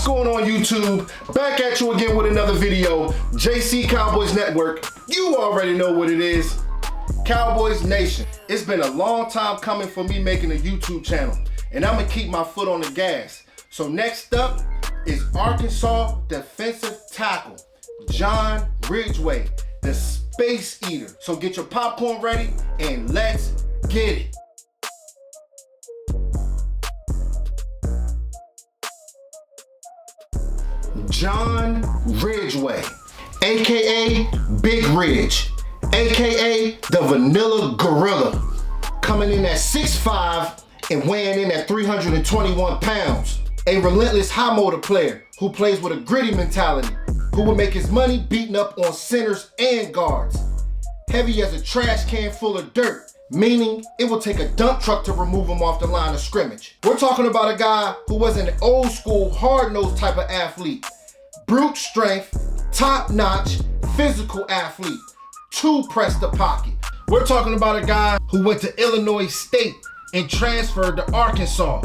going on, YouTube? Back at you again with another video. JC Cowboys Network. You already know what it is. Cowboys Nation. It's been a long time coming for me making a YouTube channel, and I'm gonna keep my foot on the gas. So next up is Arkansas defensive tackle John Ridgeway, the Space Eater. So get your popcorn ready and let's get it. John Ridgeway, aka Big Ridge, aka the Vanilla Gorilla, coming in at 6'5" and weighing in at 321 pounds. A relentless high motor player who plays with a gritty mentality, who will make his money beating up on centers and guards. Heavy as a trash can full of dirt, meaning it will take a dump truck to remove him off the line of scrimmage. We're talking about a guy who was an old school, hard-nosed type of athlete. Brute strength, top-notch, physical athlete, to press the pocket. We're talking about a guy who went to Illinois State and transferred to Arkansas.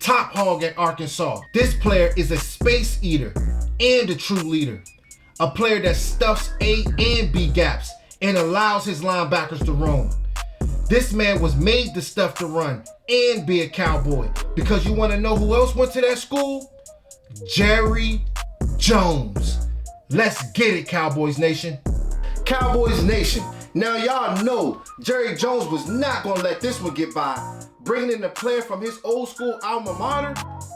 Top hog at Arkansas. This player is a space eater and a true leader. A player that stuffs A and B gaps and allows his linebackers to roam. This man was made to stuff the run and be a Cowboy, because you want to know who else went to that school? Jerry Jones. Let's get it, Cowboys Nation. Cowboys Nation. Now y'all know Jerry Jones was not gonna let this one get by. Bringing in a player from his old school alma mater,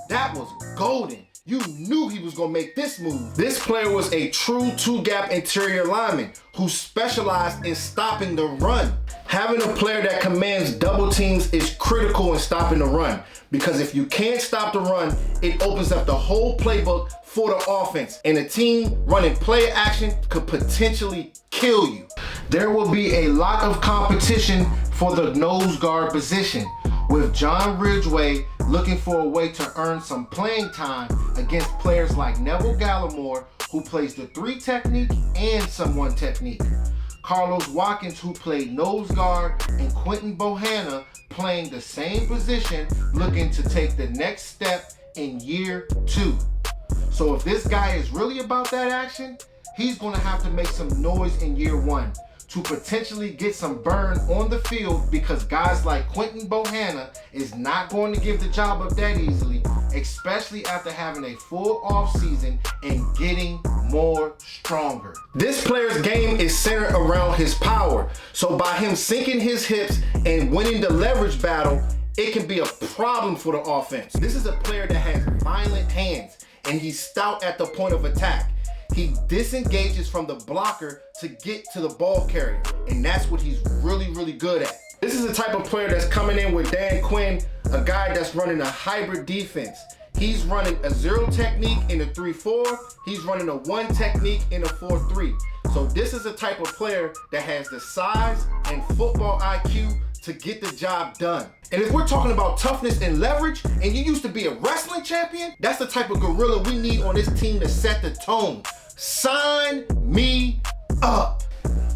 that was golden. You knew he was gonna make this move. This player was a true two-gap interior lineman who specialized in stopping the run. Having a player that commands double teams is critical in stopping the run, because if you can't stop the run, it opens up the whole playbook for the offense, and a team running play action could potentially kill you. There will be a lot of competition for the nose guard position, with John Ridgeway looking for a way to earn some playing time against players like Neville Gallimore, who plays the 3 technique and some 1 technique. Carlos Watkins, who played nose guard, and Quentin Bohanna playing the same position, looking to take the next step in year 2. So if this guy is really about that action, he's gonna have to make some noise in year 1 to potentially get some burn on the field, because guys like Quentin Bohanna is not going to give the job up that easily, especially after having a full off season and getting more stronger. This player's game is centered around his power, so by him sinking his hips and winning the leverage battle, it can be a problem for the offense. This is a player that has violent hands, and he's stout at the point of attack. He disengages from the blocker to get to the ball carrier, and that's what he's really, really good at. This is the type of player that's coming in with Dan Quinn, a guy that's running a hybrid defense. He's running a 0 technique in a 3-4. He's running a 1 technique in a 4-3. So this is the type of player that has the size and football IQ to get the job done. And if we're talking about toughness and leverage, and you used to be a wrestling champion, that's the type of gorilla we need on this team to set the tone. Sign me up.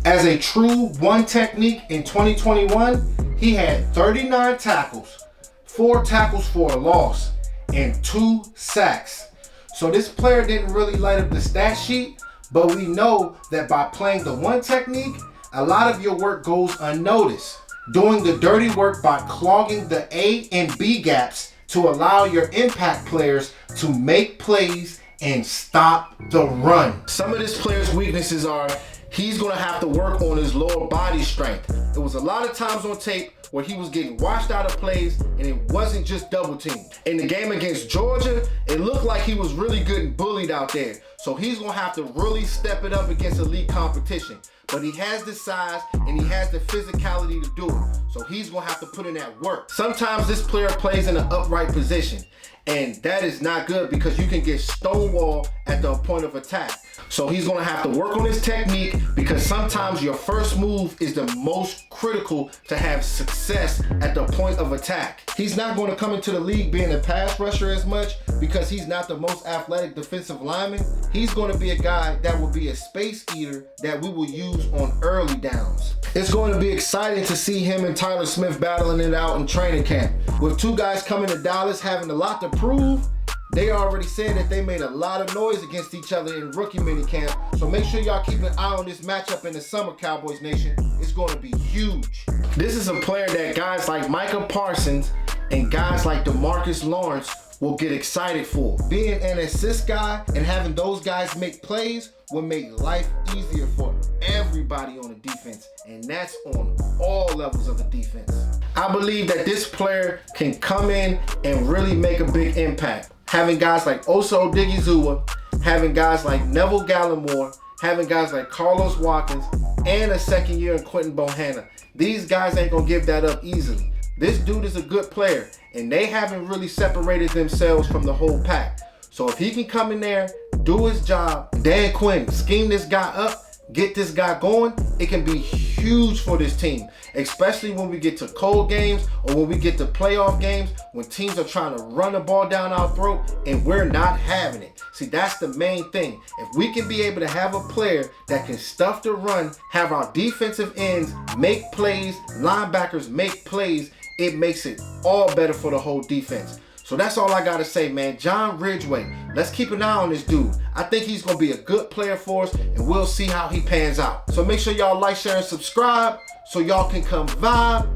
As a true 1 technique in 2021, he had 39 tackles, 4 tackles for a loss, and 2 sacks. So this player didn't really light up the stat sheet, but we know that by playing the 1 technique, a lot of your work goes unnoticed, doing the dirty work by clogging the A and B gaps to allow your impact players to make plays and stop the run. Some of this player's weaknesses are he's gonna have to work on his lower body strength. There was a lot of times on tape where he was getting washed out of plays, and it wasn't just double team. In the game against Georgia, it looked like he was really getting bullied out there. So he's gonna have to really step it up against elite competition. But he has the size and he has the physicality to do it. So he's gonna have to put in that work. Sometimes this player plays in an upright position, and that is not good because you can get stonewalled at the point of attack. So he's gonna have to work on his technique, because sometimes your first move is the most critical to have success at the point of attack. He's not going to come into the league being a pass rusher as much, because he's not the most athletic defensive lineman. He's going to be a guy that will be a space eater that we will use on early downs. It's going to be exciting to see him and Tyler Smith battling it out in training camp. With 2 guys coming to Dallas having a lot to prove, They already said that they made a lot of noise against each other in rookie minicamp, so make sure y'all keep an eye on this matchup in the summer, Cowboys Nation. It's going to be huge. This is a player that guys like Micah Parsons and guys like DeMarcus Lawrence will get excited for. Being an assist guy and having those guys make plays will make life easier for everybody on the defense, and that's on all levels of the defense. I believe that this player can come in and really make a big impact. Having guys like Oso Odigizua, having guys like Neville Gallimore, having guys like Carlos Watkins, and a second year in Quentin Bohanna. These guys ain't gonna give that up easily. This dude is a good player, and they haven't really separated themselves from the whole pack. So if he can come in there, do his job, Dan Quinn, scheme this guy up, get this guy going, it can be huge for this team, especially when we get to cold games or when we get to playoff games, when teams are trying to run the ball down our throat and we're not having it. See, that's the main thing. If we can be able to have a player that can stuff the run, have our defensive ends make plays, linebackers make plays, it makes it all better for the whole defense. So that's all I gotta say, man. John Ridgeway, let's keep an eye on this dude. I think he's gonna be a good player for us, and we'll see how he pans out. So make sure y'all like, share, and subscribe so y'all can come vibe.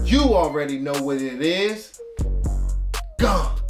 You already know what it is. Gone.